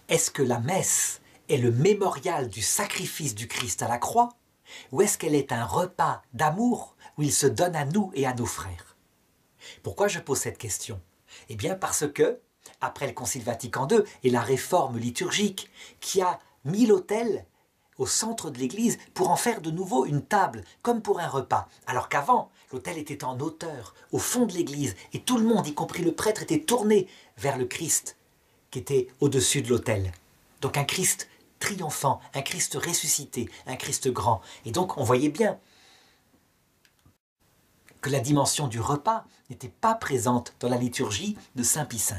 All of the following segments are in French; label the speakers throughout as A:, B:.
A: Est-ce que la messe est le mémorial du sacrifice du Christ à la croix, ou est-ce qu'elle est un repas d'amour où il se donne à nous et à nos frères? Pourquoi je pose cette question? Eh bien parce que, après le Concile Vatican II et la réforme liturgique qui a mis l'autel au centre de l'église pour en faire de nouveau une table, comme pour un repas. Alors qu'avant, l'autel était en hauteur, au fond de l'église, et tout le monde, y compris le prêtre, était tourné vers le Christ qui était au-dessus de l'autel. Donc un Christ triomphant, un Christ ressuscité, un Christ grand. Et donc on voyait bien que la dimension du repas n'était pas présente dans la liturgie de Saint Pie V.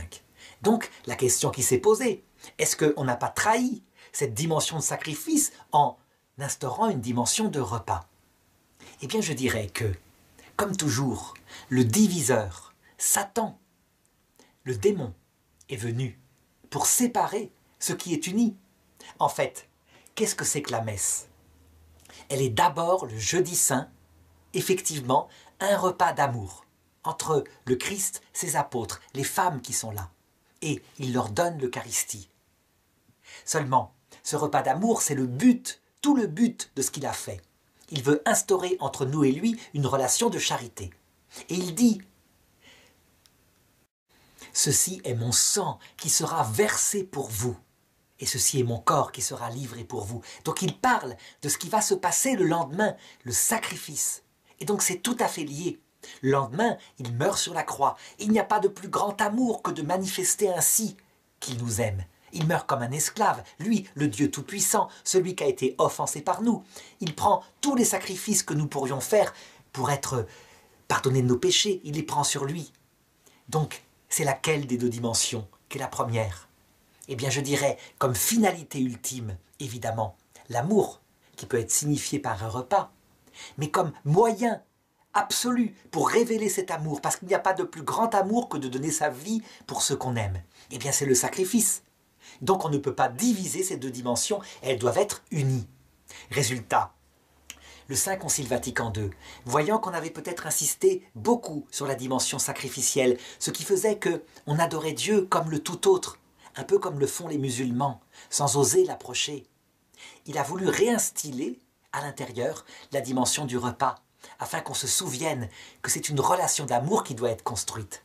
A: Donc la question qui s'est posée, est-ce qu'on n'a pas trahi cette dimension de sacrifice en instaurant une dimension de repas? Eh bien je dirais que, comme toujours, le diviseur, Satan, le démon, est venu pour séparer ce qui est uni. En fait, qu'est-ce que c'est que la messe? Elle est d'abord le jeudi saint, effectivement, un repas d'amour entre le Christ, ses apôtres, les femmes qui sont là. Et il leur donne l'Eucharistie. Seulement, ce repas d'amour, c'est le but, tout le but de ce qu'il a fait. Il veut instaurer entre nous et lui une relation de charité. Et il dit, « Ceci est mon sang qui sera versé pour vous. Et ceci est mon corps qui sera livré pour vous. » Donc il parle de ce qui va se passer le lendemain, le sacrifice. Et donc c'est tout à fait lié. Le lendemain, il meurt sur la croix. Il n'y a pas de plus grand amour que de manifester ainsi qu'il nous aime. Il meurt comme un esclave, lui, le Dieu Tout-Puissant, celui qui a été offensé par nous. Il prend tous les sacrifices que nous pourrions faire pour être pardonnés de nos péchés. Il les prend sur lui. Donc, c'est laquelle des deux dimensions qui est la première? Eh bien, je dirais, comme finalité ultime, évidemment, l'amour, qui peut être signifié par un repas, mais comme moyen absolu pour révéler cet amour, parce qu'il n'y a pas de plus grand amour que de donner sa vie pour ceux qu'on aime. Eh bien, c'est le sacrifice. Donc, on ne peut pas diviser ces deux dimensions, elles doivent être unies. Résultat, le Saint Concile Vatican II, voyant qu'on avait peut-être insisté beaucoup sur la dimension sacrificielle, ce qui faisait qu'on adorait Dieu comme le tout autre, un peu comme le font les musulmans, sans oser l'approcher. Il a voulu réinstiller à l'intérieur la dimension du repas, afin qu'on se souvienne que c'est une relation d'amour qui doit être construite.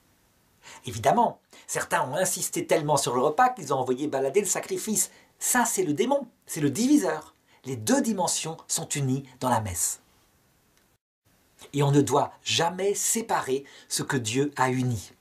A: Évidemment, certains ont insisté tellement sur le repas qu'ils ont envoyé balader le sacrifice. Ça, c'est le démon, c'est le diviseur. Les deux dimensions sont unies dans la messe. Et on ne doit jamais séparer ce que Dieu a uni.